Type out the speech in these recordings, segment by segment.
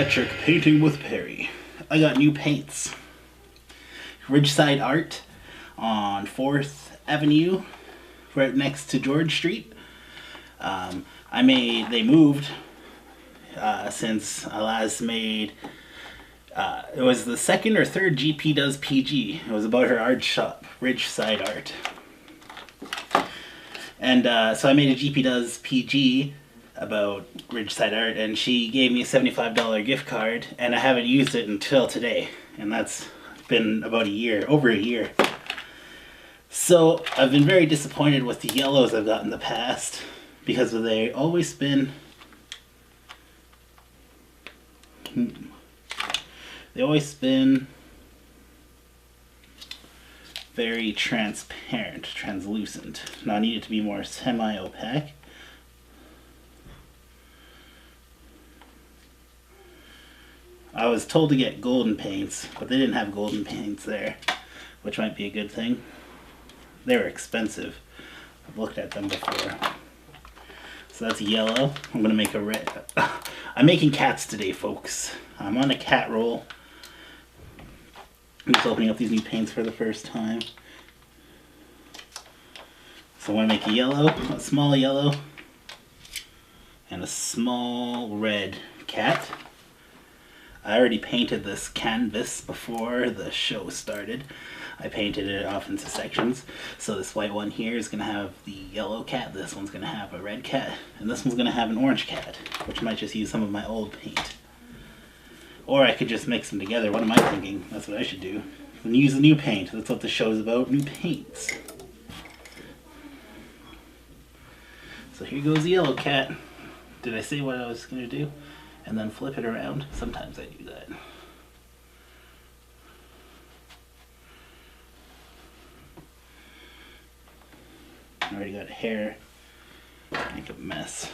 Electric Painting with Perry. I got new paints. Ridgeside Art on 4th Avenue, right next to George Street. They moved since I last made, it was the second or third GP Does PG. It was about her art shop, Ridgeside Art. And so I made a GP Does PG about Ridgeside Art, and she gave me a $75 gift card, and I haven't used it until today, and that's been about a year, over a year. So I've been very disappointed with the yellows I've got in the past, because they always been very transparent, translucent. Now I need it to be more semi-opaque. I was told to get golden paints, but they didn't have golden paints there, which might be a good thing. They were expensive. I've looked at them before. So that's yellow. I'm gonna make a red. I'm making cats today, folks. I'm on a cat roll. I'm just opening up these new paints for the first time. So I want to make a yellow, a small yellow, and a small red cat. I already painted this canvas before the show started. I painted it off into sections. So this white one here is going to have the yellow cat, this one's going to have a red cat, and this one's going to have an orange cat, which might just use some of my old paint. Or I could just mix them together. What am I thinking? That's what I should do. And use the new paint. That's what the show's about, new paints. So here goes the yellow cat. Did I say what I was going to do? And then flip it around. Sometimes I do that. I already got hair. Make a mess.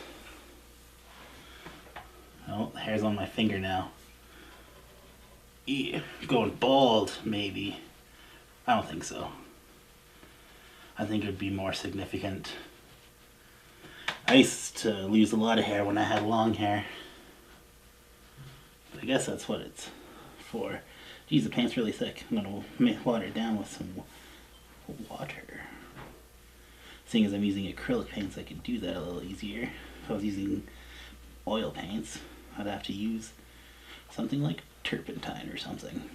Oh, the hair's on my finger now. Yeah, going bald, maybe. I don't think so. I think it would be more significant. I used to lose a lot of hair when I had long hair. I guess that's what it's for. Geez, the paint's really thick. I'm gonna water it down with some water. Seeing as I'm using acrylic paints, I could do that a little easier. If I was using oil paints, I'd have to use something like turpentine or something.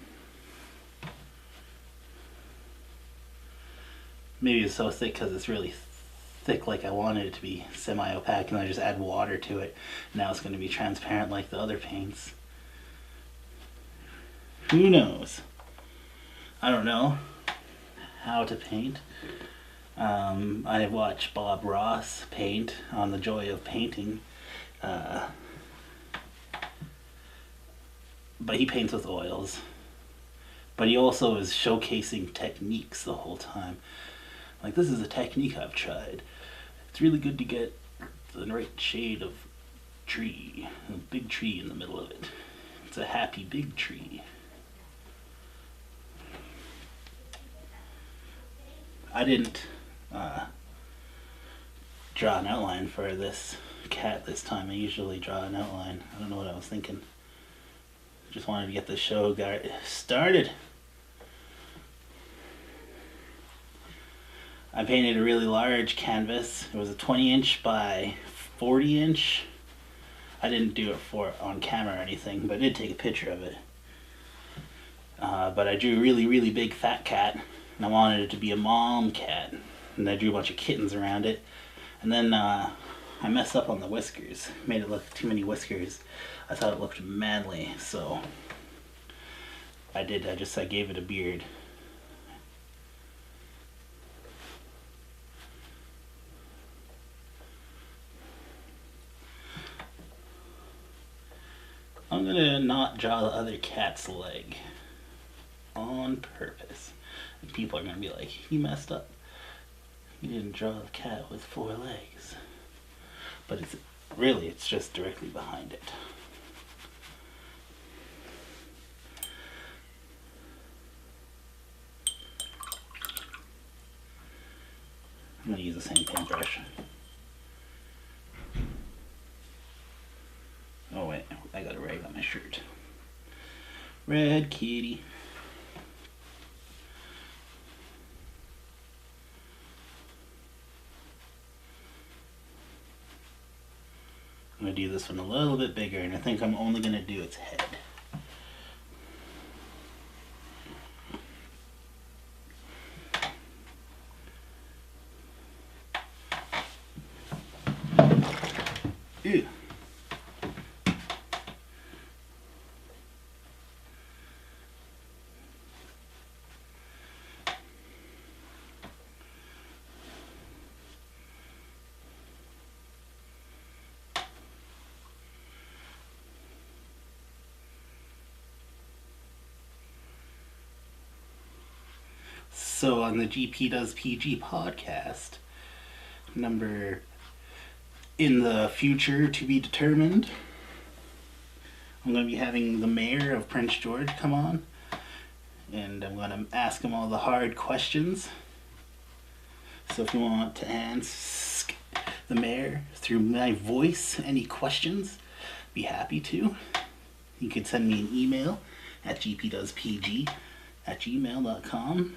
Maybe it's so thick because it's really thick like I wanted it to be, semi-opaque, and I just add water to it. Now it's going to be transparent like the other paints. Who knows? I don't know how to paint. I watch Bob Ross paint on The Joy of Painting. But he paints with oils. But he also is showcasing techniques the whole time. Like, this is a technique I've tried. It's really good to get the right shade of tree. A big tree in the middle of it. It's a happy big tree. I didn't draw an outline for this cat this time. I usually draw an outline. I don't know what I was thinking. Just wanted to get the show started. I painted a really large canvas. It was a 20-inch by 40-inch. I didn't do it on camera or anything, but I did take a picture of it. But I drew a really, really big fat cat, and I wanted it to be a mom cat. And I drew a bunch of kittens around it. And then I messed up on the whiskers. Made it look too many whiskers. I thought it looked manly, so I gave it a beard. I'm gonna not draw the other cat's leg on purpose. And people are gonna be like, you messed up. You didn't draw the cat with 4 legs. But it's just directly behind it. I'm gonna use the same paintbrush. Oh wait, I got a rag on my shirt. Red kitty. I'm going to do this one a little bit bigger, and I think I'm only going to do its head. Ew. So on the GP Does PG podcast, number in the future to be determined, I'm going to be having the mayor of Prince George come on, and I'm going to ask him all the hard questions. So if you want to ask the mayor through my voice any questions, be happy to. You can send me an email at gpdoespg@gmail.com.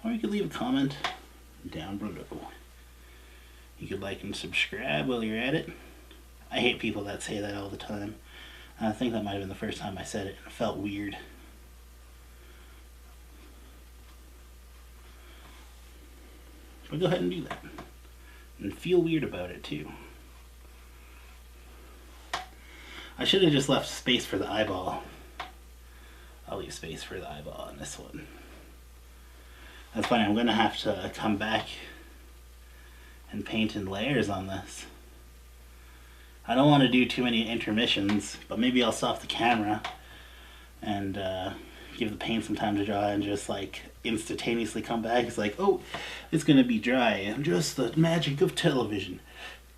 Or you could leave a comment down below. You could like and subscribe while you're at it. I hate people that say that all the time. I think that might have been the first time I said it, and it felt weird. But go ahead and do that. And feel weird about it too. I should have just left space for the eyeball. I'll leave space for the eyeball on this one. That's funny, I'm gonna have to come back and paint in layers on this. I don't want to do too many intermissions, but maybe I'll stop the camera and give the paint some time to dry and just like instantaneously come back. It's like, oh, it's gonna be dry, and just the magic of television.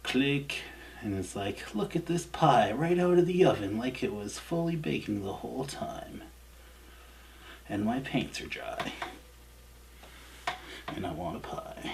Click, and it's like, look at this pie right out of the oven like it was fully baking the whole time. And my paints are dry. And I want a pie.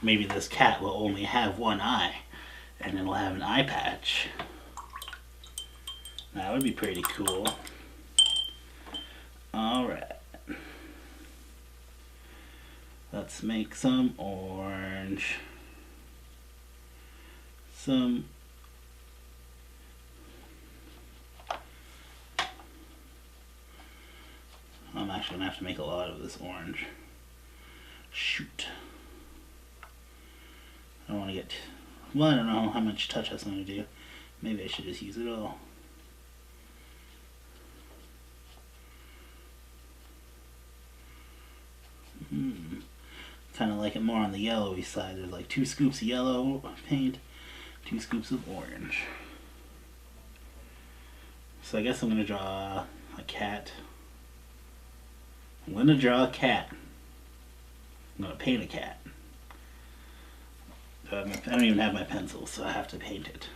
Maybe this cat will only have one eye, and it'll have an eye patch. That would be pretty cool. Alright. Let's make some orange. I'm actually going to have to make a lot of this orange. Shoot. I don't want to get... Well, I don't know how much touch that's going to do. Maybe I should just use it all. Kind of like it more on the yellowy side. There's like 2 scoops of yellow paint, 2 scoops of orange. So I guess I'm going to draw a cat. I'm going to draw a cat. I'm going to paint a cat. I don't even have my pencil, so I have to paint it.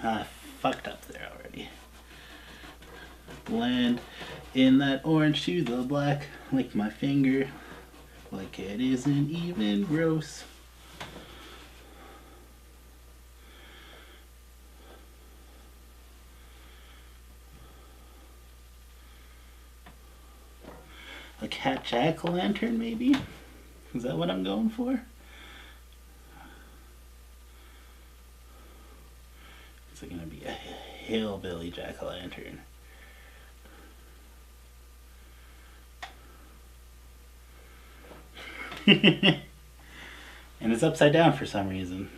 I fucked up there already. Blend in that orange to the black, like my finger, like it isn't even gross. A cat jack-o'-lantern, maybe? Is that what I'm going for? It's gonna be a hillbilly jack-o'-lantern. And it's upside down for some reason.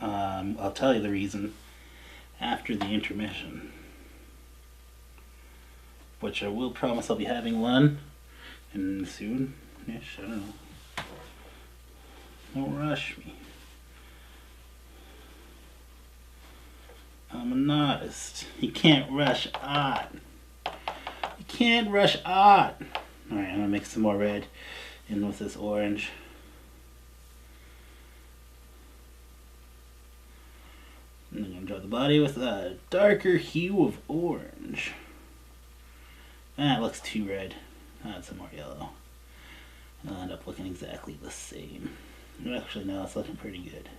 I'll tell you the reason after the intermission, which I will promise I'll be having one and soon-ish. I don't know. Don't rush me. I'm an artist. You can't rush art. You can't rush art. Alright, I'm gonna mix some more red in with this orange. And I'm gonna draw the body with a darker hue of orange. That looks too red. Add some more yellow. It'll end up looking exactly the same. Actually, no, it's looking pretty good.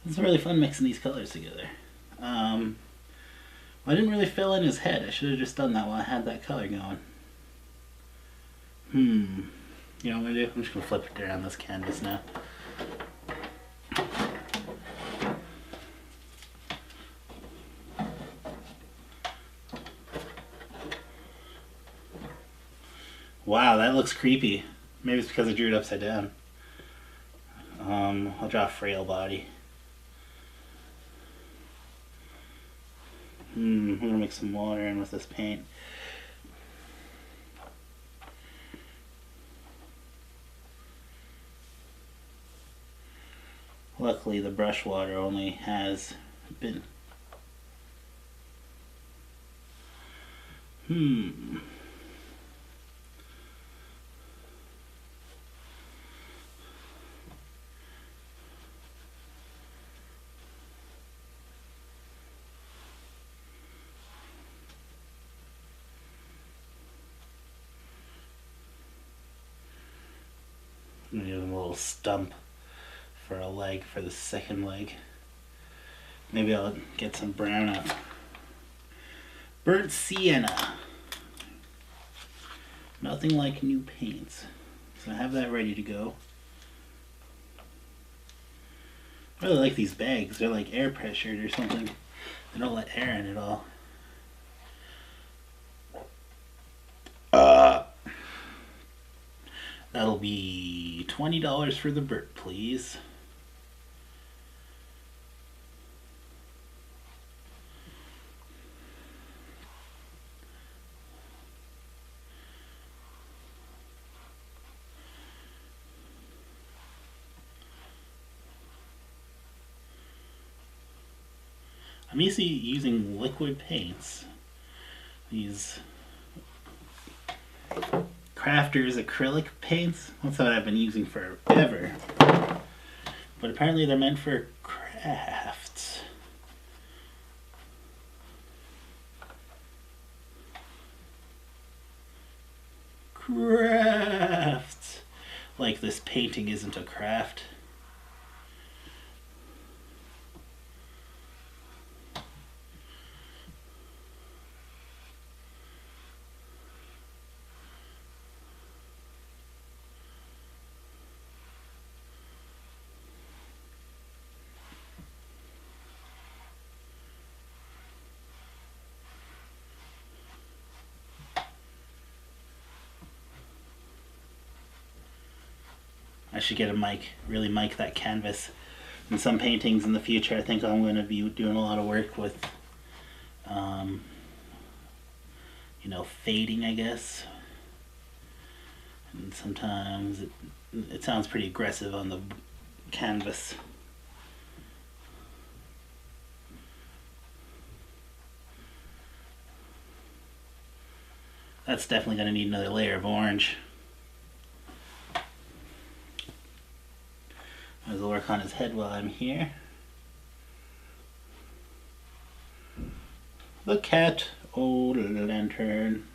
It's really fun mixing these colors together. I didn't really fill in his head. I should have just done that while I had that color going. You know what I'm gonna do? I'm just gonna flip it around this canvas now. Wow, that looks creepy. Maybe it's because I drew it upside down. I'll draw a frail body. I'm gonna mix some water in with this paint. Luckily, the brush water only has been. I'm gonna give him a little stump for a leg, for the second leg. Maybe I'll get some brown up. Burnt sienna. Nothing like new paints. So I have that ready to go. I really like these bags. They're like air pressured or something. They don't let air in at all. That'll be $20 for the Burt, please. I'm used to using liquid paints. These Crafters acrylic paints. That's what I've been using forever. But apparently they're meant for crafts. Crafts! Like this painting isn't a craft. I should get a mic, really mic that canvas. In some paintings in the future, I think I'm going to be doing a lot of work with, you know, fading, I guess. And sometimes it sounds pretty aggressive on the canvas. That's definitely going to need another layer of orange. Might as well work on his head while I'm here. The cat, old lantern.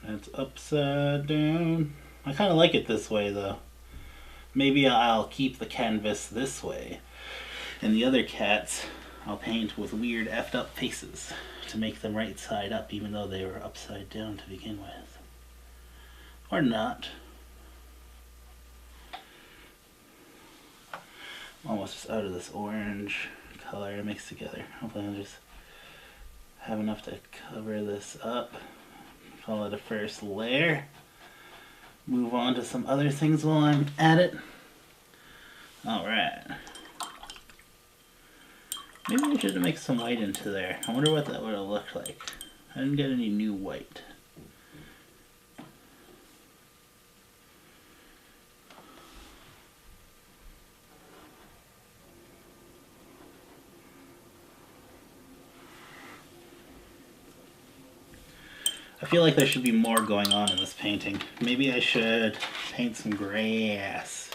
That's upside down. I kind of like it this way though. Maybe I'll keep the canvas this way. And the other cats I'll paint with weird effed up faces to make them right side up even though they were upside down to begin with. Or not. Almost just out of this orange color to mix together. Hopefully I'll just have enough to cover this up. Call it a first layer. Move on to some other things while I'm at it. Alright. Maybe I should mix some white into there. I wonder what that would have looked like. I didn't get any new white. I feel like there should be more going on in this painting. Maybe I should paint some grass.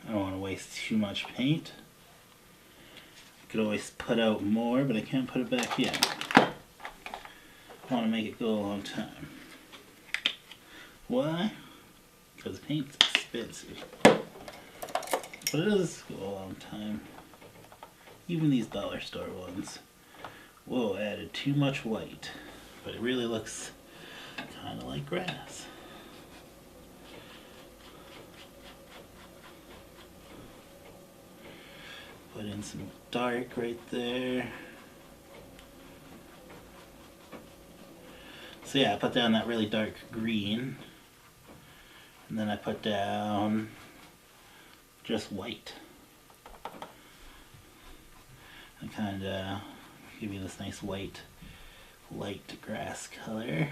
I don't want to waste too much paint. I could always put out more, but I can't put it back in. I want to make it go a long time. Why? Because paint's expensive. But it does go a long time. Even these dollar store ones. Whoa, I added too much white. But it really looks kind of like grass. Put in some dark right there. So yeah, I put down that really dark green. And then I put down just white. And kind of give you this nice white, light grass color.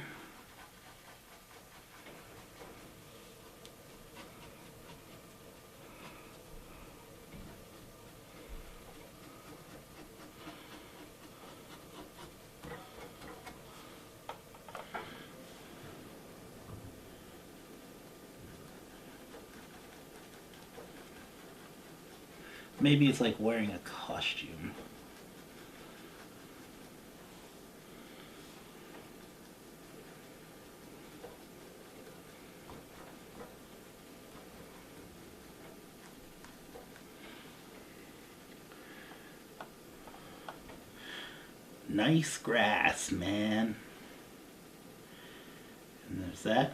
Maybe it's like wearing a costume. Nice grass, man. And there's that.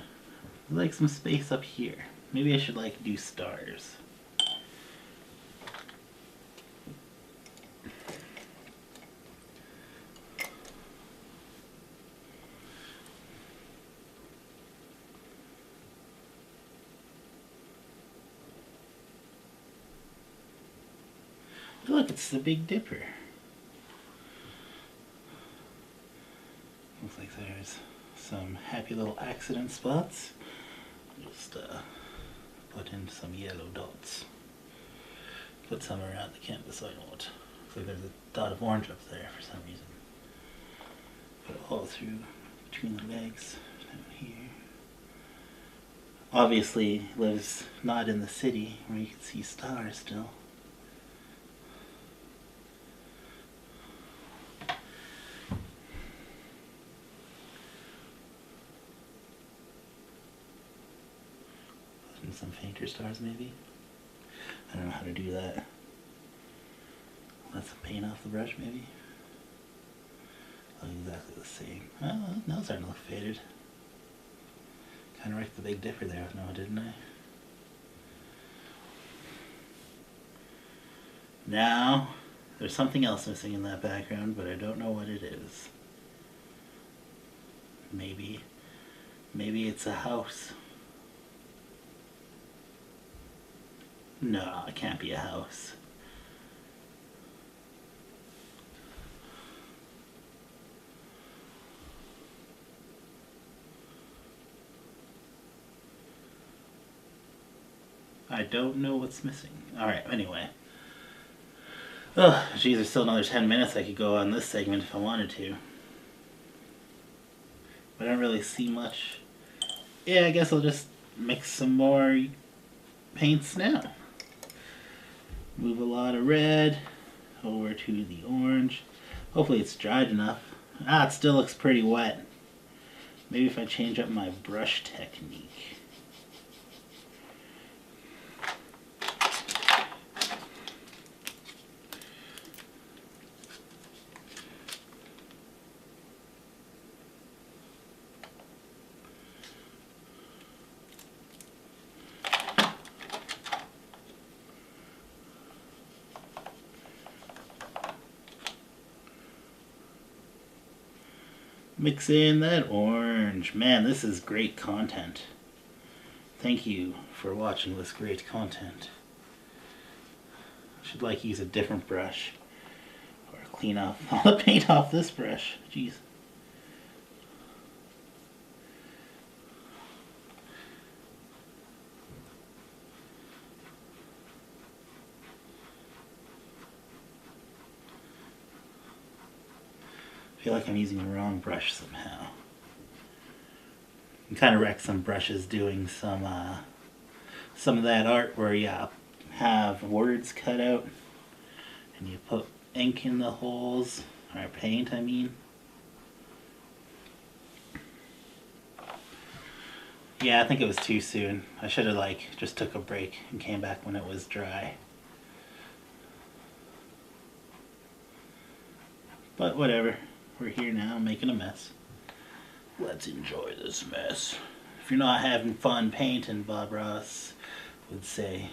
There's like some space up here. Maybe I should like do stars. Look, it's the Big Dipper. Looks like there's some happy little accident spots. Just put in some yellow dots. Put some around the canvas so I know what. Looks like there's a dot of orange up there for some reason. Put it all through between the legs down here. Obviously lives not in the city where you can see stars still. Some fainter stars maybe. I don't know how to do that. Let some paint off the brush maybe. Look exactly the same. Oh, now it's starting to look faded. Kind of wrecked the Big Dipper there with Noah, didn't I? Now, there's something else missing in that background, but I don't know what it is. Maybe it's a house. No, it can't be a house. I don't know what's missing. Alright, anyway. Oh, geez, there's still another 10 minutes I could go on this segment if I wanted to. But I don't really see much. Yeah, I guess I'll just mix some more paints now. Move a lot of red over to the orange. Hopefully it's dried enough. Ah, it still looks pretty wet. Maybe if I change up my brush technique. Mix in that orange. Man, this is great content. Thank you for watching this great content. I should like use a different brush or clean off all the paint off this brush. Jeez. I feel like I'm using the wrong brush somehow. You kind of wreck some brushes doing some of that art where you have words cut out and you put ink in the holes, or paint I mean. Yeah, I think it was too soon. I should have just took a break and came back when it was dry. But whatever. We're here now making a mess. Let's enjoy this mess. If you're not having fun painting, Bob Ross would say,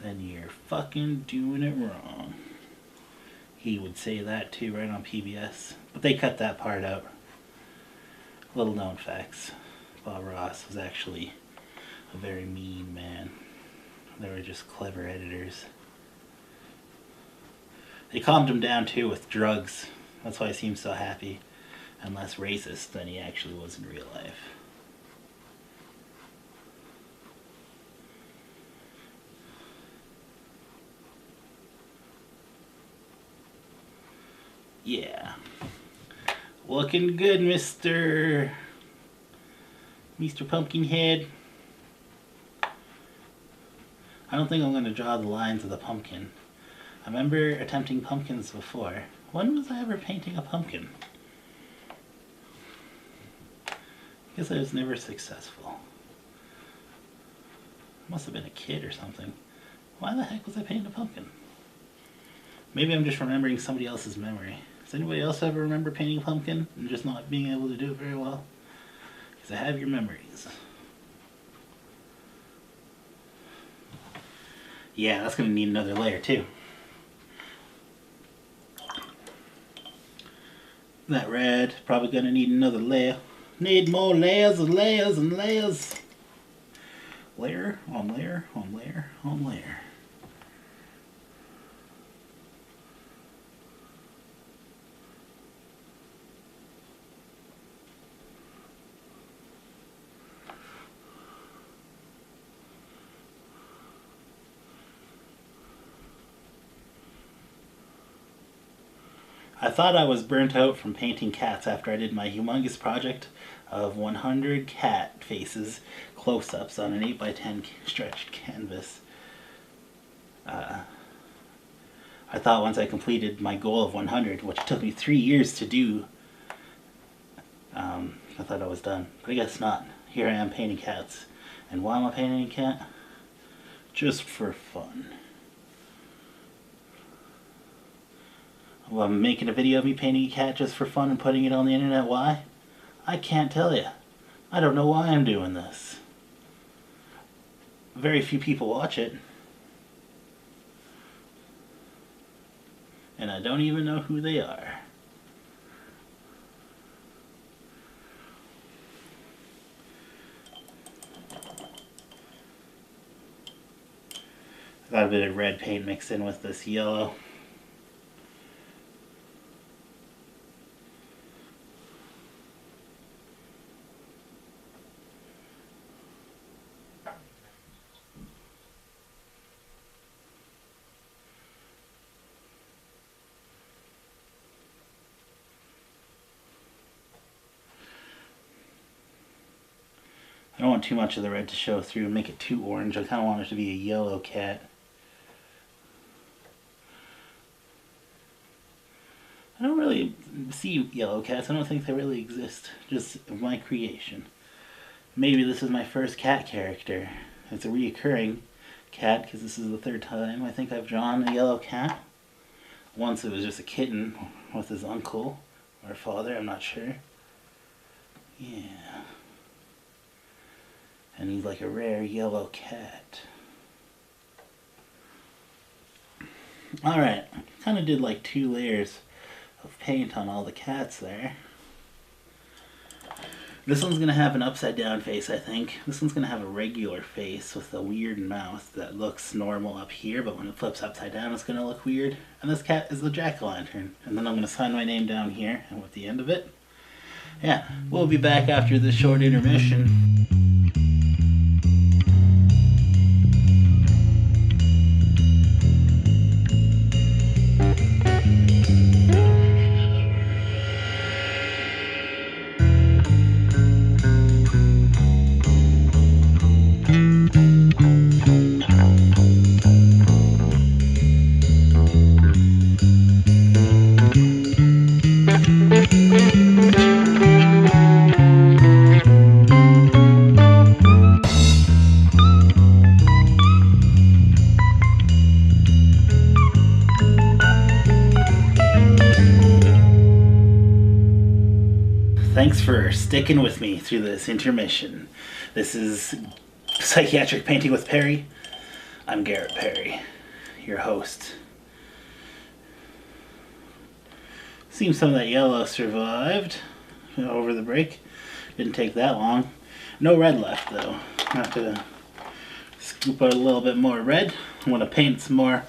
then you're fucking doing it wrong. He would say that too, right on PBS. But they cut that part out. Little known facts. Bob Ross was actually a very mean man. They were just clever editors. They calmed him down too with drugs. That's why he seems so happy and less racist than he actually was in real life. Yeah. Looking good, Mr. Pumpkinhead. I don't think I'm going to draw the lines of the pumpkin. I remember attempting pumpkins before. When was I ever painting a pumpkin? I guess I was never successful. Must have been a kid or something. Why the heck was I painting a pumpkin? Maybe I'm just remembering somebody else's memory. Does anybody else ever remember painting a pumpkin and just not being able to do it very well? Because I have your memories. Yeah, that's going to need another layer too. That red, probably going to need another layer. Need more layers and layers and layers. Layer on layer on layer on layer. I thought I was burnt out from painting cats after I did my humongous project of 100 cat faces close-ups on an 8x10 stretched canvas. I thought once I completed my goal of 100, which took me 3 years to do, I thought I was done. But I guess not. Here I am painting cats. And why am I painting a cat? Just for fun. Well, I'm making a video of me painting a cat just for fun and putting it on the internet. Why? I can't tell you. I don't know why I'm doing this. Very few people watch it. And I don't even know who they are. Got a bit of red paint mixed in with this yellow. I don't want too much of the red to show through and make it too orange. I kind of want it to be a yellow cat. I don't really see yellow cats. I don't think they really exist. Just my creation. Maybe this is my first cat character. It's a reoccurring cat because this is the third time I think I've drawn a yellow cat. Once it was just a kitten with his uncle or father, I'm not sure. Yeah. And he's like a rare yellow cat. Alright, I kind of did like 2 layers of paint on all the cats there. This one's gonna have an upside down face, I think. This one's gonna have a regular face with a weird mouth that looks normal up here, but when it flips upside down, it's gonna look weird. And this cat is the jack-o'-lantern. And then I'm gonna sign my name down here, and with the end of it, yeah, we'll be back after this short intermission. Thanks for sticking with me through this intermission. This is Psychiatric Painting with Perry. I'm Garrett Perry, your host. Seems some of that yellow survived over the break. Didn't take that long. No red left though. I have to scoop out a little bit more red. I want to paint some more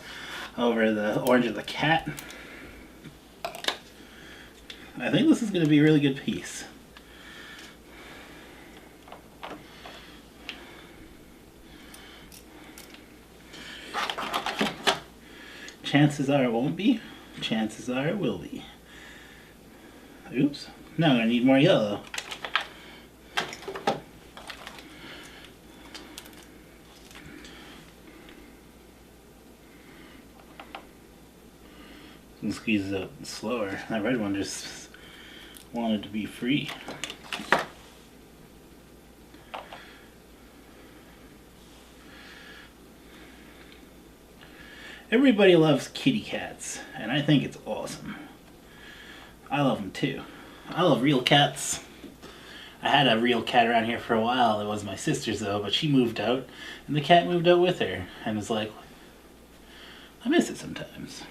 over the orange of the cat. I think this is going to be a really good piece. Chances are it won't be. Chances are it will be. Oops. Now I'm going to need more yellow. And squeeze it out slower. That red one just wanted to be free. Everybody loves kitty cats, and I think it's awesome. I love them too. I love real cats. I had a real cat around here for a while. It was my sister's though, but she moved out, and the cat moved out with her, and it's like, I miss it sometimes.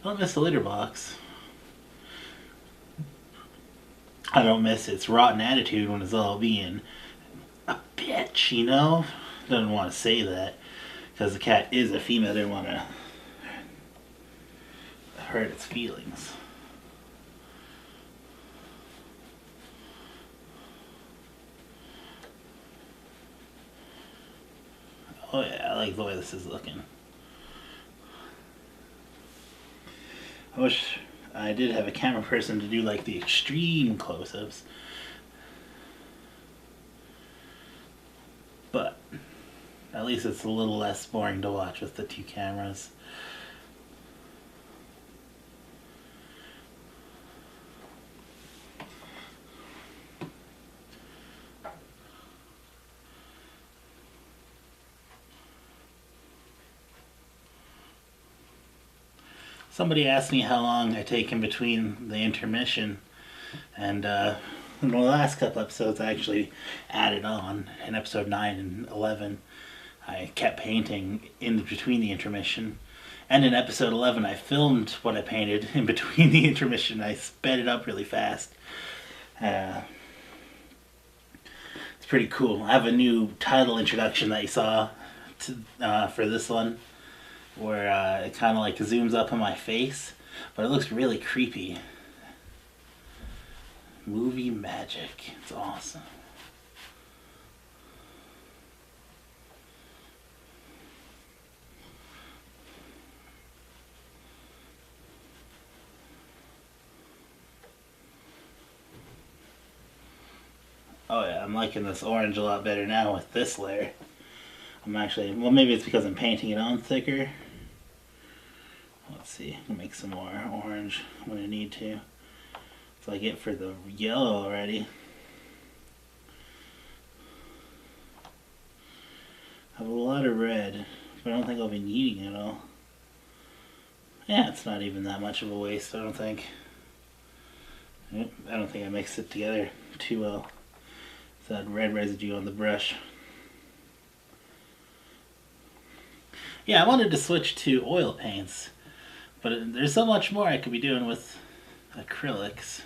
I don't miss the litter box. I don't miss its rotten attitude when it's all being a bitch, you know? Doesn't want to say that because the cat is a female. Didn't want to hurt its feelings. Oh yeah, I like the way this is looking. I wish I did have a camera person to do like the extreme close-ups. But at least it's a little less boring to watch with the two cameras. Somebody asked me how long I take in between the intermission, and in the last couple episodes I actually added on. In episode 9 and 11 I kept painting in between the intermission, and in episode 11 I filmed what I painted in between the intermission. I sped it up really fast. It's pretty cool. I have a new title introduction that you saw for this one, where it kind of like zooms up on my face, but it looks really creepy. Movie magic. It's awesome. Oh yeah, I'm liking this orange a lot better now with this layer. I'm actually, well, maybe it's because I'm painting it on thicker. Let's see, I'll make some more orange when I need to. It's like it for the yellow already. I have a lot of red, but I don't think I'll be needing it all. Yeah, it's not even that much of a waste, I don't think. I don't think I mixed it together too well. It's that red residue on the brush. Yeah, I wanted to switch to oil paints, But there's so much more I could be doing with acrylics,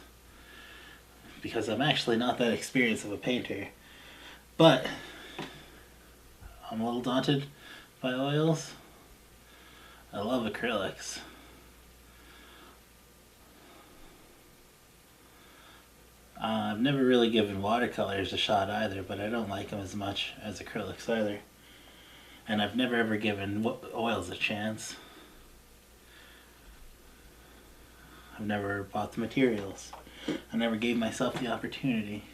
because I'm actually not that experienced of a painter. But I'm a little daunted by oils. I love acrylics. I've never really given watercolors a shot either, but I don't like them as much as acrylics either. And I've never ever given oils a chance. I've never bought the materials. I never gave myself the opportunity.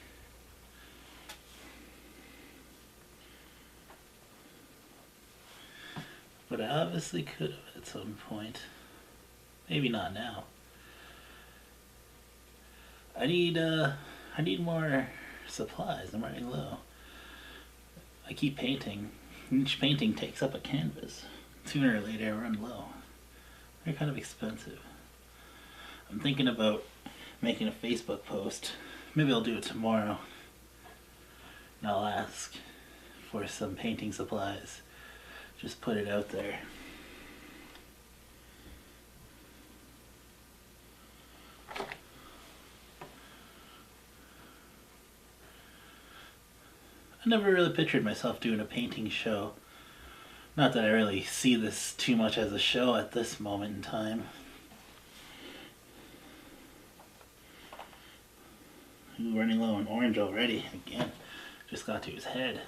But I obviously could have at some point. Maybe not now. I need more supplies. I'm running low. I keep painting. Each painting takes up a canvas. Sooner or later I run low. They're kind of expensive. I'm thinking about making a Facebook post. Maybe I'll do it tomorrow. And I'll ask for some painting supplies. Just put it out there. I never really pictured myself doing a painting show. Not that I really see this too much as a show at this moment in time. Ooh, running low on orange already. Again, just got to his head.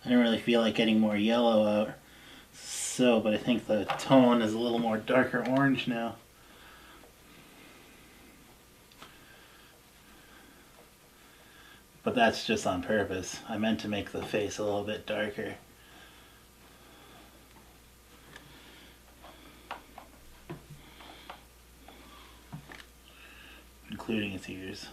I don't really feel like getting more yellow out. But I think the tone is a little more darker orange now. But that's just on purpose. I meant to make the face a little bit darker. Including its ears.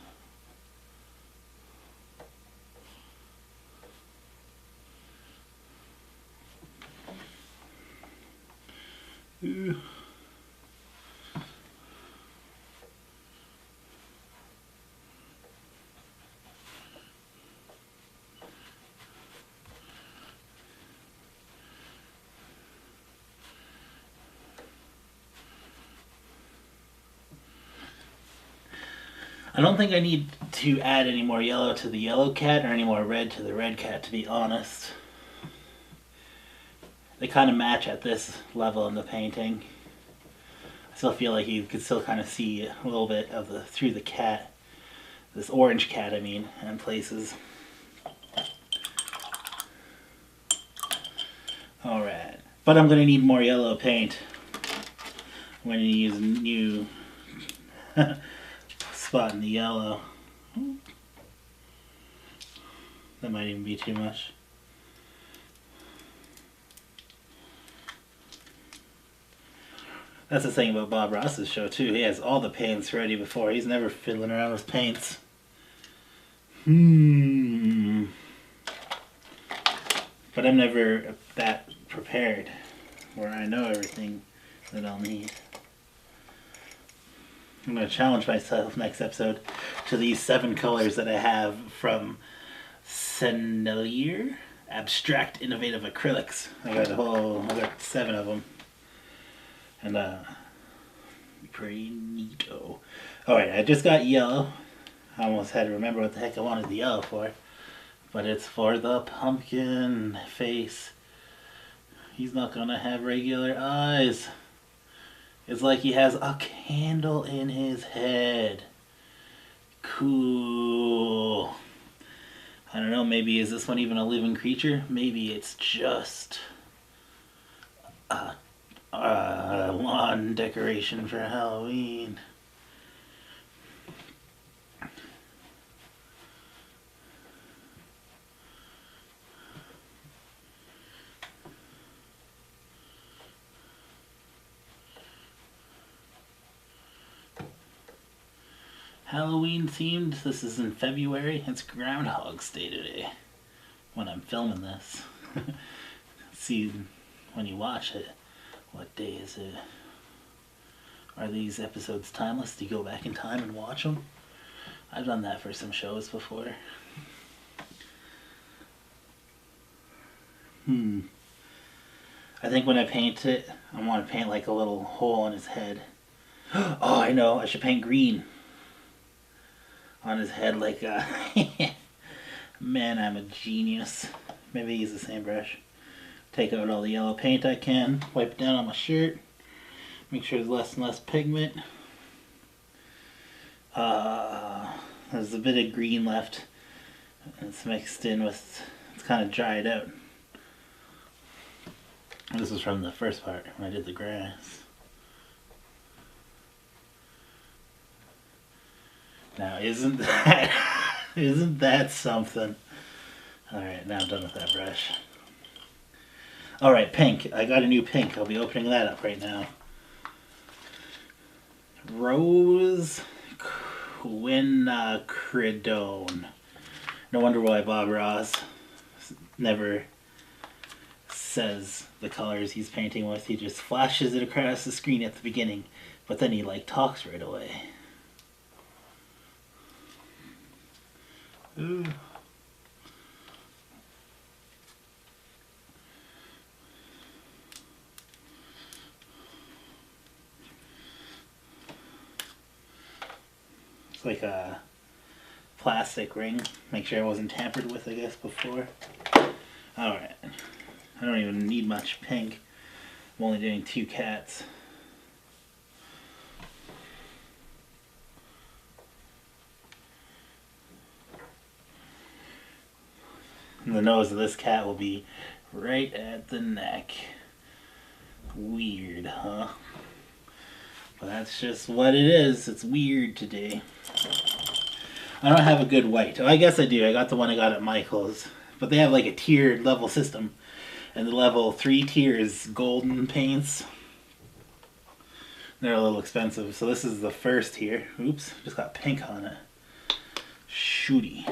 Ooh. I don't think I need to add any more yellow to the yellow cat or any more red to the red cat, to be honest. They kind of match at this level in the painting. I still feel like you could still kind of see a little bit of the through the cat. This orange cat, I mean, in places. Alright. But I'm going to need more yellow paint. I'm going to use a new spot in the yellow. That might even be too much. That's the thing about Bob Ross's show too. He has all the paints ready before. He's never fiddling around with paints. But I'm never that prepared where I know everything that I'll need. I'm going to challenge myself next episode to these 7 colors that I have from Sennelier Abstract Innovative Acrylics. I got 7 of them. And pretty neato. Alright, I just got yellow. I almost had to remember what the heck I wanted the yellow for. But it's for the pumpkin face. He's not gonna have regular eyes. It's like he has a candle in his head. Cool. I don't know, maybe is this one even a living creature? Maybe it's just a lawn decoration for Halloween. Halloween themed. This is in February. It's Groundhog's Day today when I'm filming this. See, when you watch it, what day is it? Are these episodes timeless? Do you go back in time and watch them? I've done that for some shows before. I think when I paint it, I want to paint like a little hole in his head. Oh, I know. I should paint green on his head like a... Man, I'm a genius. Maybe use the same brush. Take out all the yellow paint I can. Wipe it down on my shirt. Make sure there's less and less pigment. There's a bit of green left. It's mixed in with... It's kind of dried out. This is from the first part when I did the grass. Now isn't that something? Alright, now I'm done with that brush. Alright, pink. I got a new pink. I'll be opening that up right now. Rose Quinacridone. No wonder why Bob Ross never says the colors he's painting with. He just flashes it across the screen at the beginning, but then he like talks right away. Ooh. It's like a plastic ring. Make sure it wasn't tampered with, I guess, before. Alright. I don't even need much pink. I'm only doing 2 cats. And the nose of this cat will be right at the neck. Weird, huh? But that's just what it is. It's weird today. I don't have a good white. Oh, I guess I do. I got the one I got at Michael's. But they have like a tiered level system. And the level 3 tier is golden paints. They're a little expensive. So this is the first tier. Oops, just got pink on it. Shooty.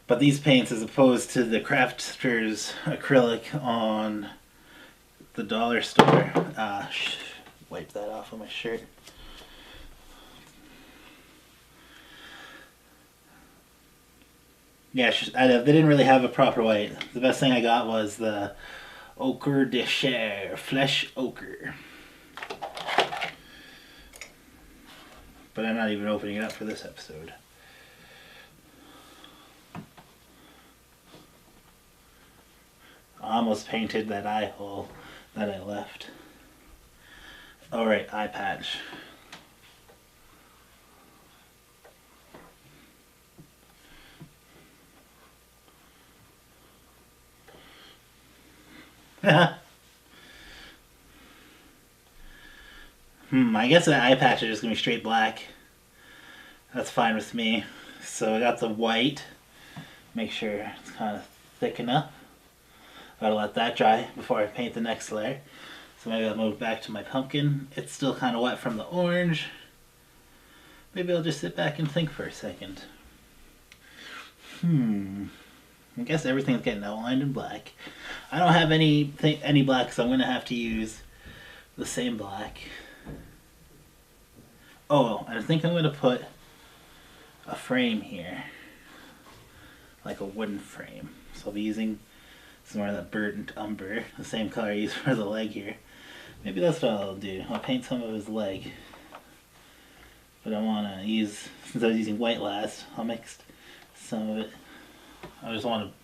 But these paints, as opposed to the Crafters acrylic on the dollar store. Wipe that off of my shirt. Yeah, they didn't really have a proper white. The best thing I got was the Ochre de Chair, Flesh Ochre. But I'm not even opening it up for this episode. I almost painted that eye hole that I left. Alright, eye patch. I guess the eye patch is just going to be straight black. That's fine with me. So I got the white. Make sure it's kind of thick enough. Gotta let that dry before I paint the next layer. So maybe I'll move back to my pumpkin. It's still kind of wet from the orange. Maybe I'll just sit back and think for a second. I guess everything's getting outlined in black. I don't have any black, so I'm going to have to use the same black. Oh, I think I'm going to put a frame here. Like a wooden frame. So I'll be using some more of that burnt umber, the same color I used for the leg here. Maybe that's what I'll do. I'll paint some of his leg. But I want to use, since I was using white last, I'll mix some of it. I just want to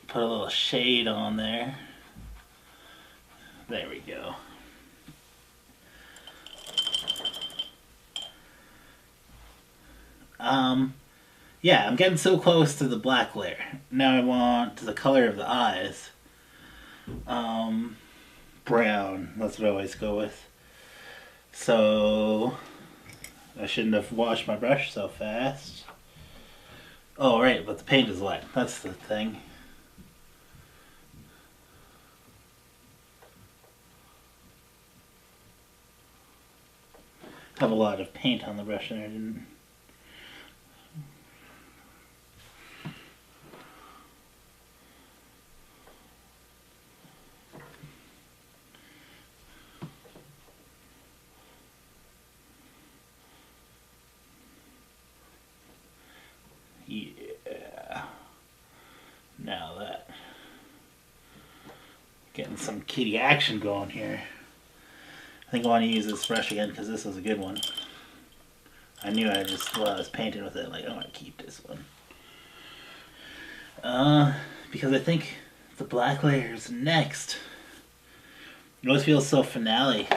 put a little shade on there. There we go. Yeah, I'm getting so close to the black layer. Now I want the color of the eyes. Brown, that's what I always go with. So, I shouldn't have washed my brush so fast. Oh, right, but the paint is wet. That's the thing. have a lot of paint on the brush and I didn't. Yeah. Now that. Getting some kitty action going here. I think I want to use this brush again because this was a good one. I knew I just, while I was painting with it, like, I want to keep this one. Because I think the black layer is next. It always feels so finale.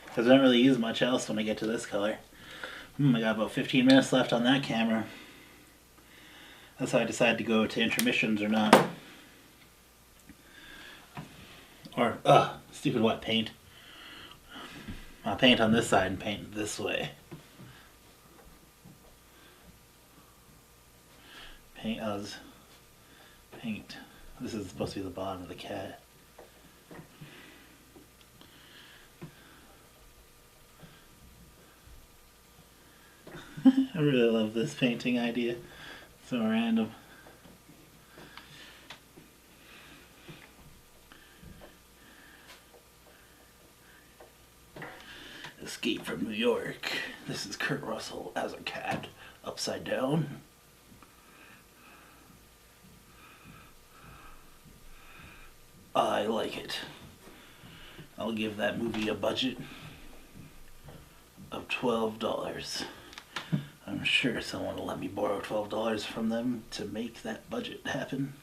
Because I don't really use much else when I get to this color. I got about 15 minutes left on that camera. That's how I decided to go to intermissions or not. Or, stupid wet paint. I'll paint on this side and paint this way. Paint. This is supposed to be the bottom of the cat. I really love this painting idea. So random. Escape from New York. This is Kurt Russell as a cat, upside down. I like it. I'll give that movie a budget of $12. I'm sure someone will let me borrow $12 from them to make that budget happen.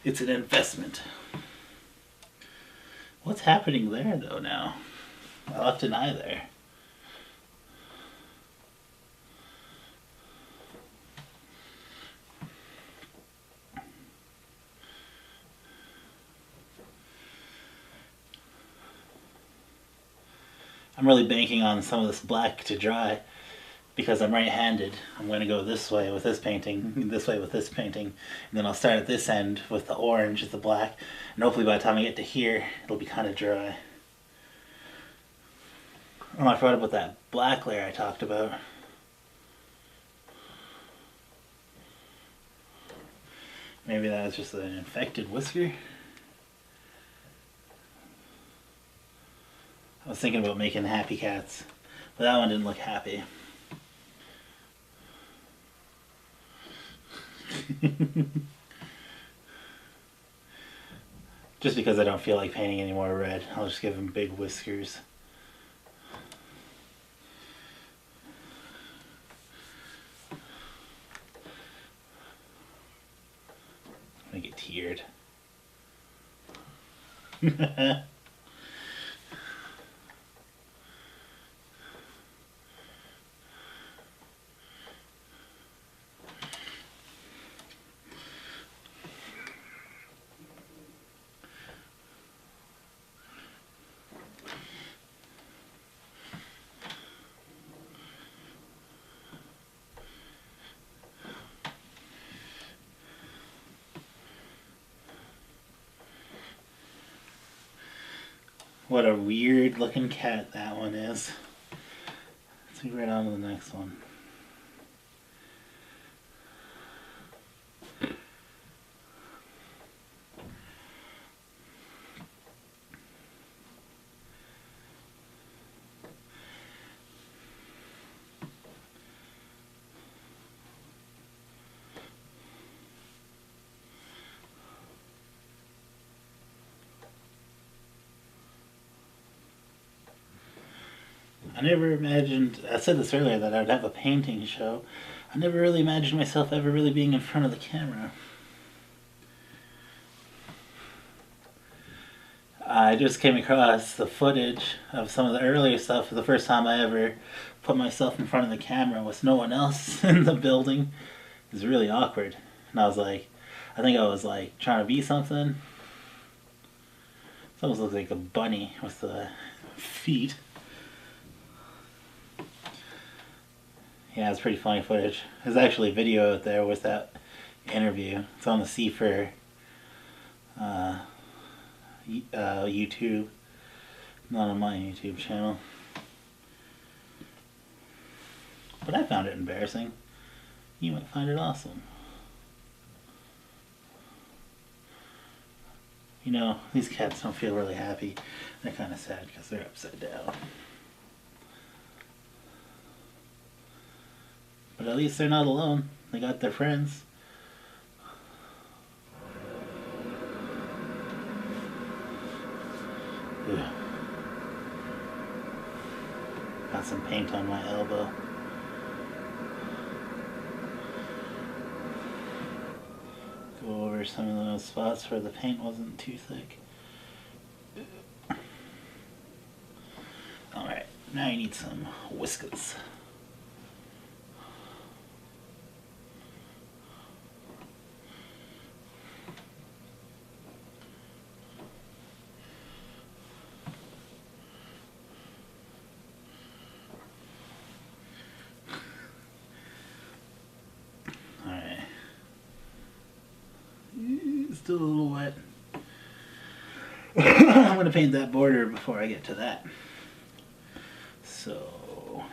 It's an investment. What's happening there though now? I left an eye there. I'm really banking on some of this black to dry because I'm right-handed. I'm going to go this way with this painting, this way with this painting, and then I'll start at this end with the orange, the black, and hopefully by the time I get to here, it'll be kind of dry. Oh, I forgot about that black layer I talked about. Maybe that was just an infected whisker. I was thinking about making happy cats, but that one didn't look happy. Just because I don't feel like painting any more red, I'll just give him big whiskers. I get teared. What a weird looking cat that one is. Let's move right on to the next one. I never imagined, I said this earlier, that I would have a painting show. I never really imagined myself ever really being in front of the camera. I just came across the footage of some of the earlier stuff for the first time I ever put myself in front of the camera with no one else in the building. It was really awkward. And I was like, I think I was like trying to be something. It almost looks like a bunny with the feet. Yeah, it's pretty funny footage. There's actually a video out there with that interview. It's on the C4 YouTube. Not on my YouTube channel. But I found it embarrassing. You might find it awesome. You know, these cats don't feel really happy. They're kind of sad because they're upside down. But at least they're not alone. They got their friends. Ugh. Got some paint on my elbow. Go over some of those spots where the paint wasn't too thick. Alright, now you need some whiskers. Still a little wet. I'm going to paint that border before I get to that. So,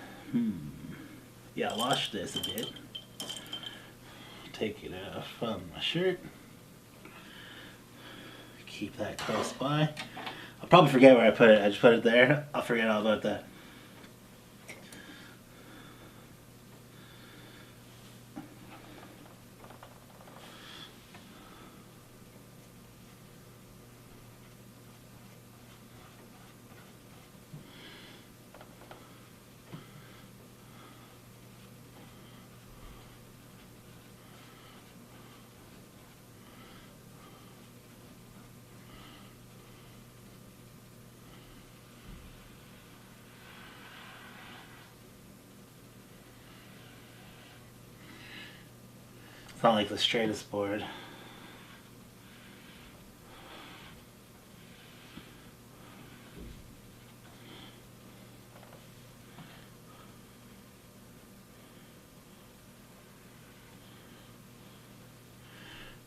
yeah, I'll wash this a bit. Take it off on my shirt. Keep that close by. I'll probably forget where I put it. I just put it there. I'll forget all about that. It's not like the straightest board.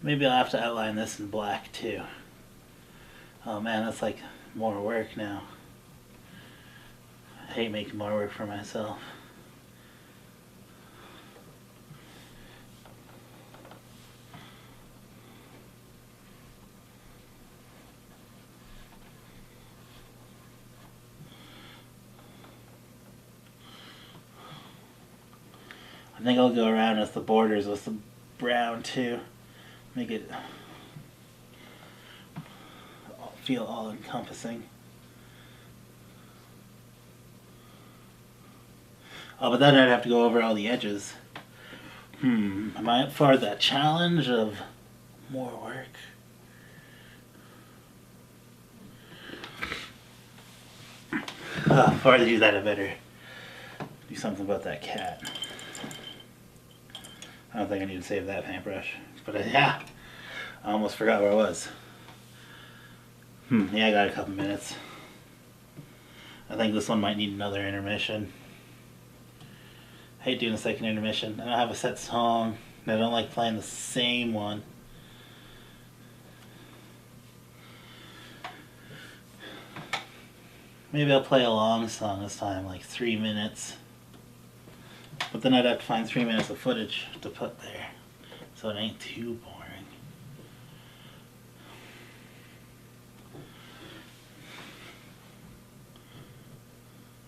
Maybe I'll have to outline this in black too. Oh man, that's like more work now. I hate making more work for myself. I think I'll go around with the borders with the brown too. Make it feel all encompassing. Oh, but then I'd have to go over all the edges. Am I up for that challenge of more work? Before I do that, I better do something about that cat. I don't think I need to save that paintbrush. But yeah, I almost forgot where I was. Yeah, I got a couple minutes. I think this one might need another intermission. I hate doing a second intermission. I don't have a set song. And I don't like playing the same one. Maybe I'll play a long song this time, like 3 minutes. But then I'd have to find 3 minutes of footage to put there, so it ain't too boring.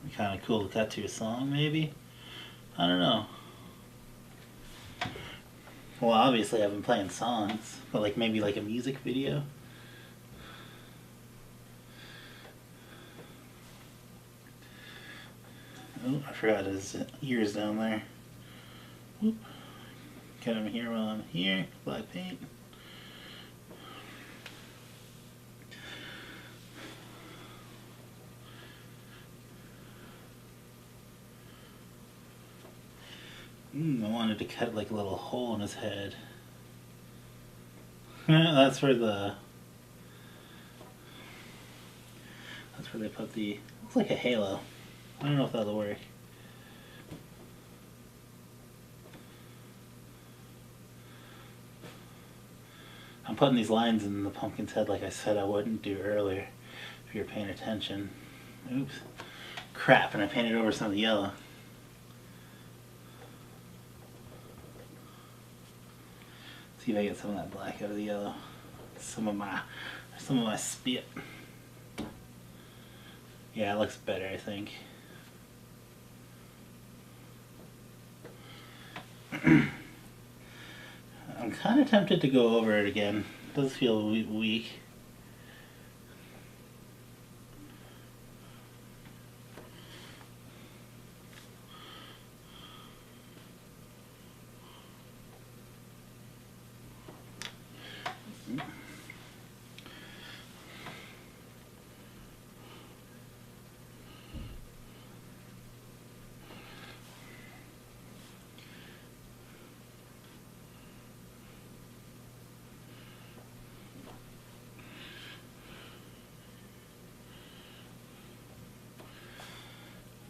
Be kind of cool to cut to a song, maybe? I don't know. Well, obviously I've been playing songs, but like maybe like a music video. Oh, I forgot his ears down there. Whoop. Get him here while I'm here. Black paint. I wanted to cut like a little hole in his head. That's where they put the, looks like a halo. I don't know if that'll work. I'm putting these lines in the pumpkin's head like I said I wouldn't do earlier, if you're paying attention. Oops. Crap, and I painted over some of the yellow. See if I get some of that black out of the yellow. Some of my spit. Yeah, it looks better, I think. I'm kind of tempted to go over it again. It does feel weak.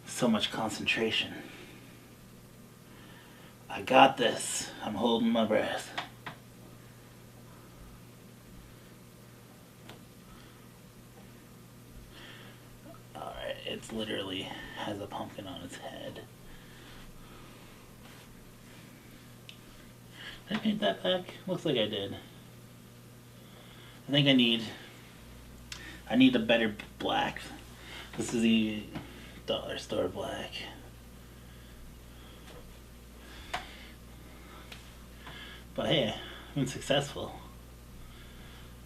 So much concentration. I got this. I'm holding my breath. Alright, it's literally has a pumpkin on its head. Did I paint that back? Looks like I did. I think I need a better black. This is the dollar store black. But hey, I've been successful.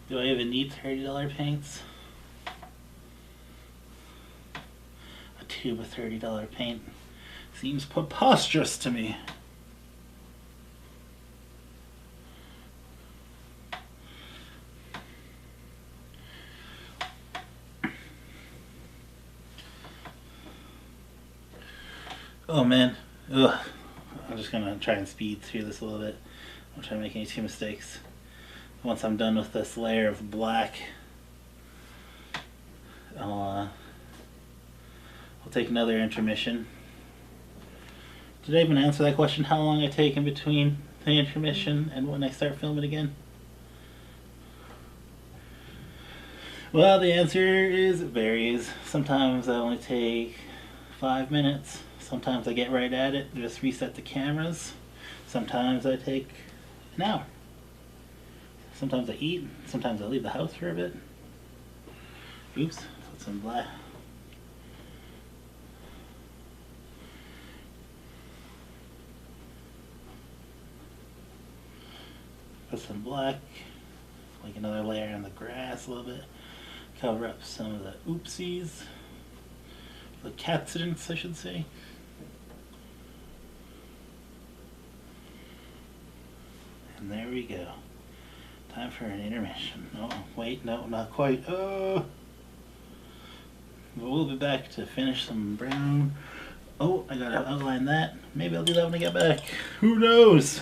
Do I even need $30 paints? A tube of $30 paint seems preposterous to me. Oh man, ugh. I'm just gonna try and speed through this a little bit. I'm not trying to make any two mistakes. Once I'm done with this layer of black, I'll take another intermission. Did I even answer that question? How long I take in between the intermission and when I start filming again? Well, the answer is it varies. Sometimes I only take 5 minutes. Sometimes I get right at it, just reset the cameras. Sometimes I take an hour. Sometimes I eat. Sometimes I leave the house for a bit. Oops, put some black. Put some black, like another layer on the grass a little bit. Cover up some of the oopsies. The accidents, I should say. And there we go. Time for an intermission. Oh, wait, no, not quite. Oh! But we'll be back to finish some brown. Oh, I gotta outline that. Maybe I'll do that when I get back. Who knows?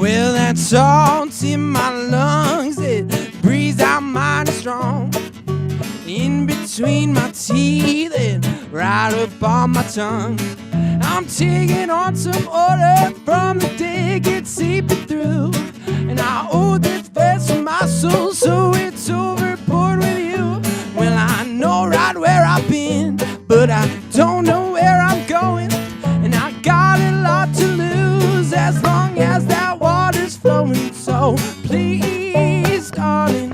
Well, that salt's in my lungs, it breathes out mighty strong. In between my teeth and right up on my tongue. I'm taking on some order from the day it's seeping through. And I owe this verse to my soul, so it's overboard with you. Well, I know right where I've been, but I don't know where I'm going. And I got a lot to lose as long as that water's flowing. So please, darling,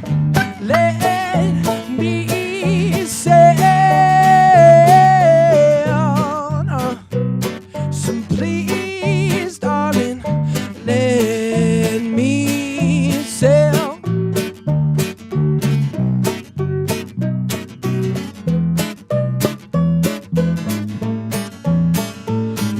let me sail. So please, darling, let me sail.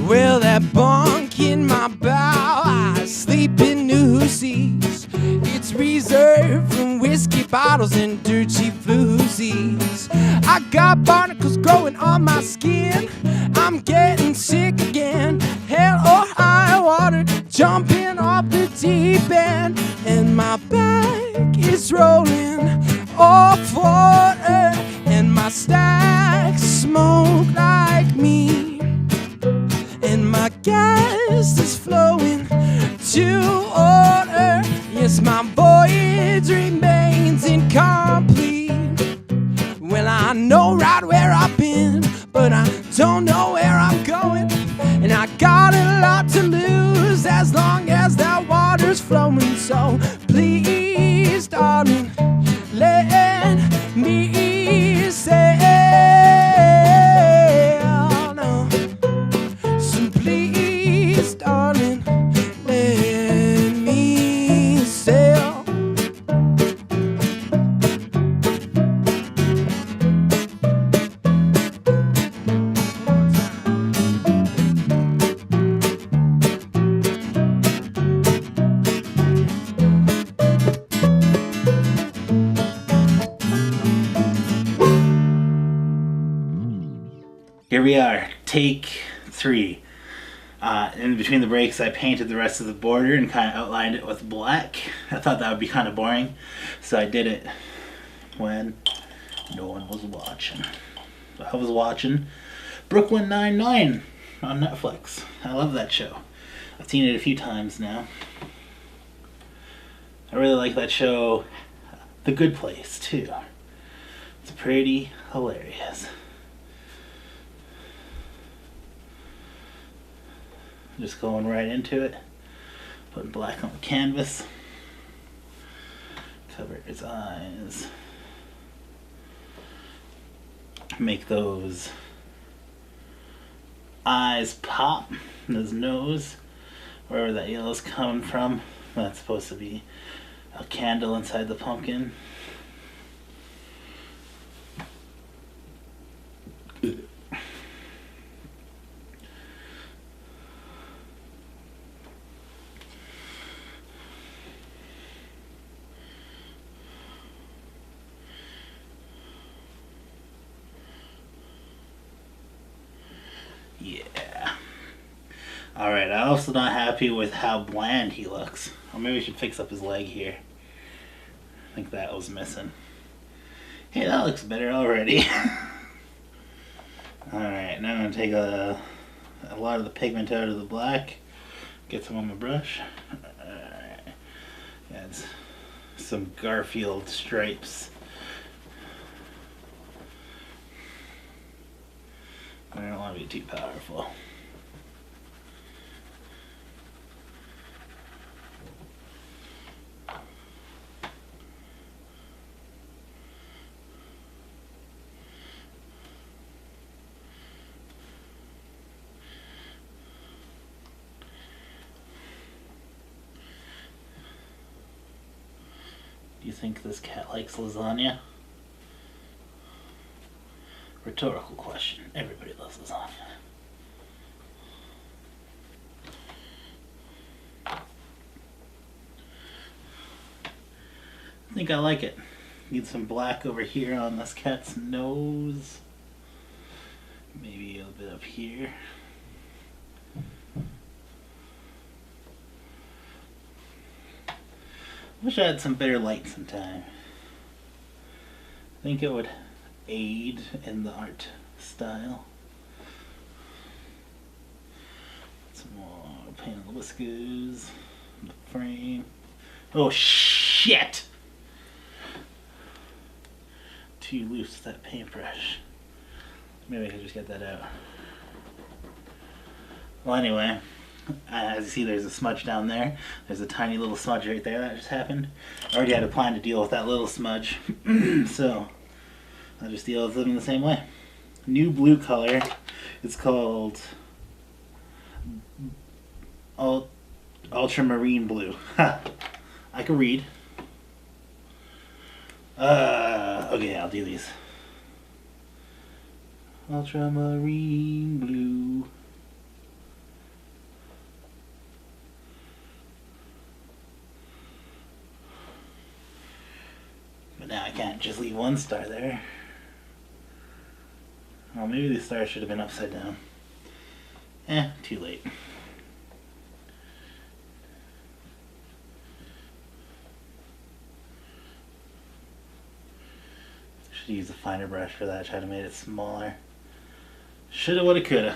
Well, that bunk in my bow, I sleep in new seas. It's reserved from whiskey bottles and dirt cheap floozies. I got barnacles growing on my skin. I'm getting sick again. Hell or high water, jumping off the deep end. And my back is rolling off water, and my stacks smoke like me. And my gas know right where I've been, but I don't know where I'm going. And I got a lot to lose as long as that water's flowing. So please, darling, let me sail. No. So please, darling, let me sail. Here we are, take 3. In between the breaks, I painted the rest of the border and kind of outlined it with black. I thought that would be kind of boring, so I did it when no one was watching. I was watching Brooklyn Nine-Nine on Netflix. I love that show. I've seen it a few times now. I really like that show, The Good Place, too. It's pretty hilarious. Just going right into it. Putting black on the canvas. Cover his eyes. Make those eyes pop. And his nose. Wherever that yellow's coming from. That's supposed to be a candle inside the pumpkin. Yeah. Alright, I'm also not happy with how bland he looks. Or maybe we should fix up his leg here. I think that was missing. Hey, that looks better already. Alright, now I'm going to take a lot of the pigment out of the black. Get some on my brush. Alright. Add some Garfield stripes. I don't want to be too powerful. Do you think this cat likes lasagna? Rhetorical question. Everybody loves lasagna. I think I like it. Need some black over here on this cat's nose. Maybe a little bit up here. Wish I had some better light sometime. I think it would aid in the art style. Some more paint on the whiskers, the frame. Oh shit! Too loose with that paintbrush. Maybe I could just get that out. Well, anyway, as you see, there's a smudge down there. There's a tiny little smudge right there that just happened. I already had a plan to deal with that little smudge, so I'll just deal with them in the same way. New blue color. It's called Ultramarine Blue. Ha! I can read. Okay, I'll do these. Ultramarine Blue. But now I can't just leave one star there. Well, maybe the star should have been upside down. Too late. Should use a finer brush for that, try to make it smaller. Shoulda, woulda, coulda.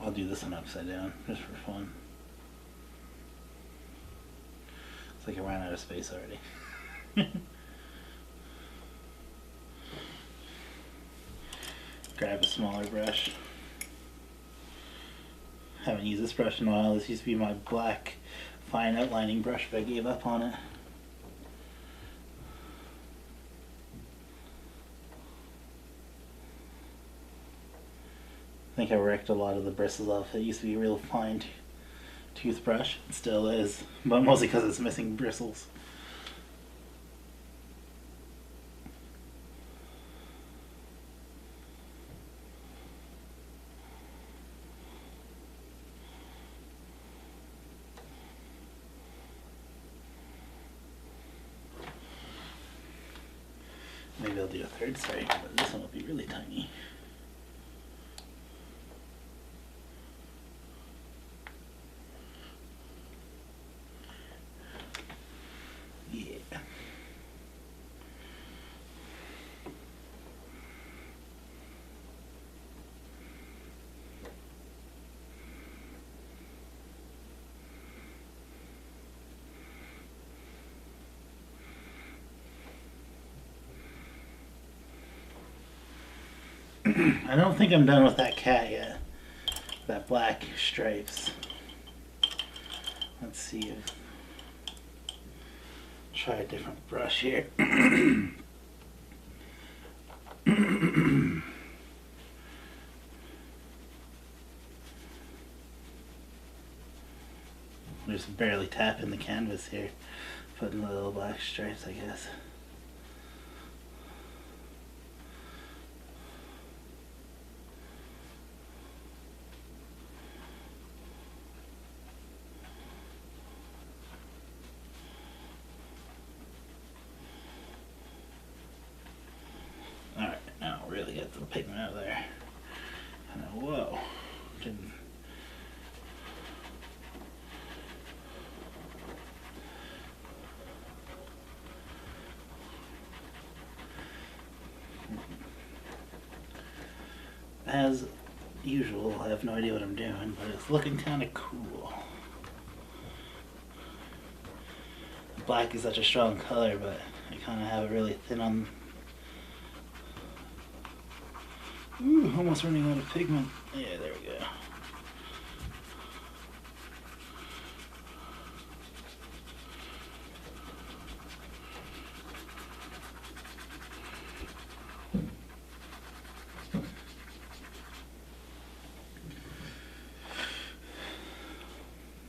I'll do this one upside down, just for fun. like I ran out of space already. Grab a smaller brush. Haven't used this brush in a while. This used to be my black fine outlining brush, but I gave up on it. I think I wrecked a lot of the bristles off. It used to be a real fine toothbrush. It still is, but mostly because it's missing bristles. Maybe I'll do a third stripe, but this one will be really tiny. Yeah. I don't think I'm done with that cat yet. That black stripes. Let's see if... Try a different brush here. Just barely tapping the canvas here. Putting the little black stripes, I guess. Alright, now really get the pigment out of there. And then, whoa. Didn't. As usual, I have no idea what I'm doing, but it's looking kind of cool. The black is such a strong color, but I kind of have it really thin on. Ooh, almost running out of pigment. Yeah, there we go.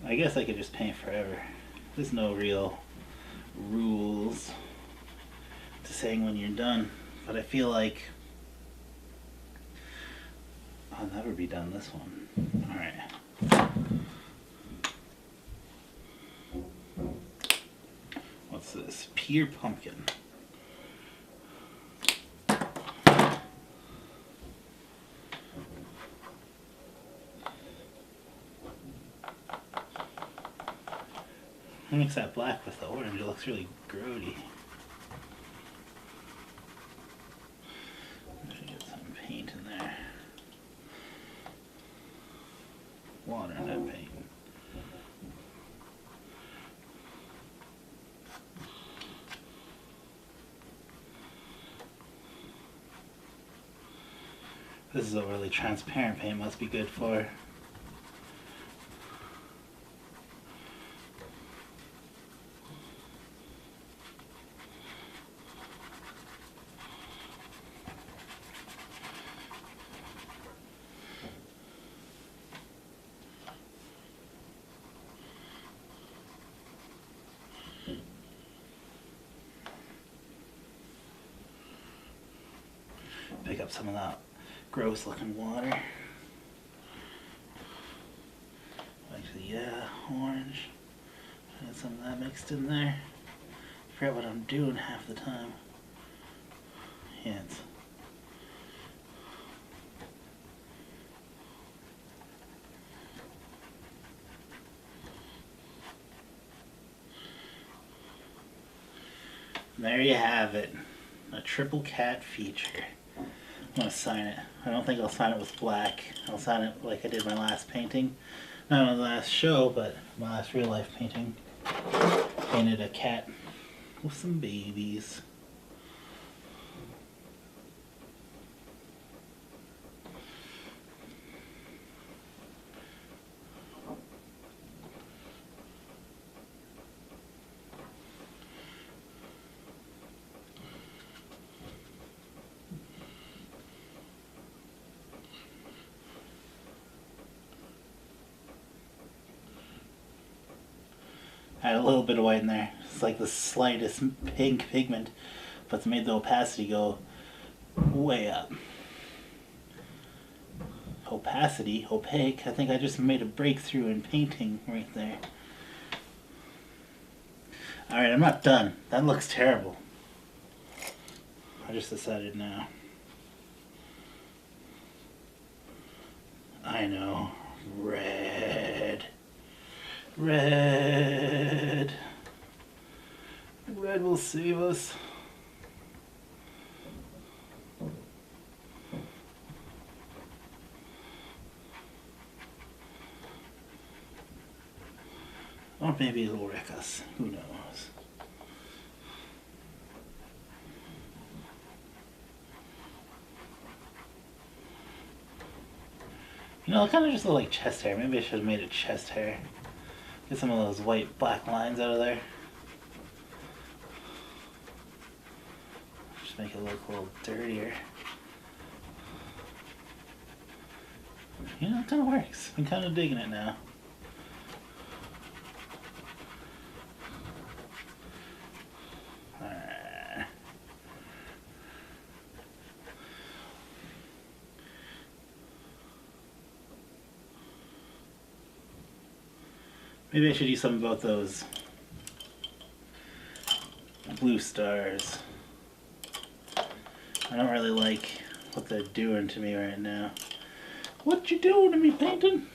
I guess I could just paint forever. There's no real rules to saying when you're done, but I feel like I'll never be done this one. Alright. What's this? Pure pumpkin. Mix that black with the orange, it looks really grody. Get some paint in there. Water in that paint. This is a really transparent paint, must be good for. Pick up some of that gross looking water. Actually, yeah, orange. Add some of that mixed in there. Forget what I'm doing half the time. Yeah, it's there you have it. A triple cat feature. I'm going to sign it. I don't think I'll sign it with black. I'll sign it like I did my last painting. Not on the last show, but my last real life painting. Painted a cat with some babies. Add a little bit of white in there. It's like the slightest pink pigment, but it's made the opacity go way up. Opacity, opaque. I think I just made a breakthrough in painting right there. Alright, I'm not done. That looks terrible. I just decided now. I know. Red. Red. Red will save us. Or maybe it'll wreck us. Who knows? You know, it kind of just look like chest hair. Maybe I should have made it chest hair. Get some of those white black lines out of there. Just make it look a little dirtier. You know, it kind of works. I'm kind of digging it now. Maybe I should use some about those blue stars. I don't really like what they're doing to me right now. What you doing to me, painting?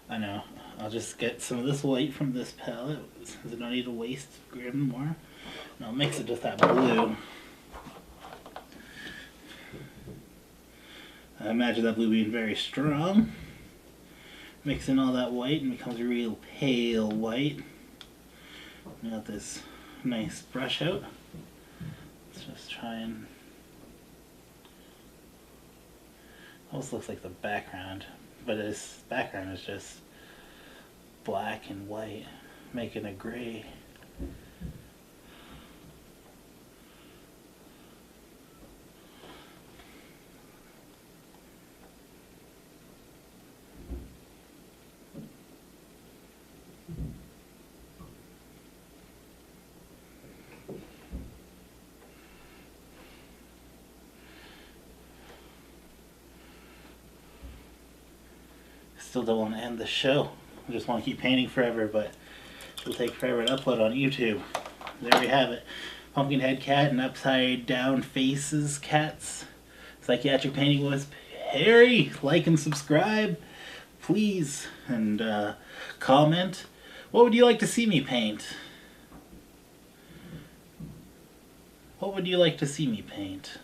I know. I'll just get some of this white from this palette, since I don't need to waste grim more. And I'll mix it with that blue. I imagine that blue being very strong. Mix in all that white and becomes a real pale white. Got this nice brush out. Let's just try and... almost looks like the background, but this background is just black and white, making a gray. Still don't want to end the show. I just want to keep painting forever, but it'll take forever to upload on YouTube. There we have it. Pumpkin head cat and upside down faces cats. Psychiatric painting was Harry. Like and subscribe, please, and comment. What would you like to see me paint? What would you like to see me paint?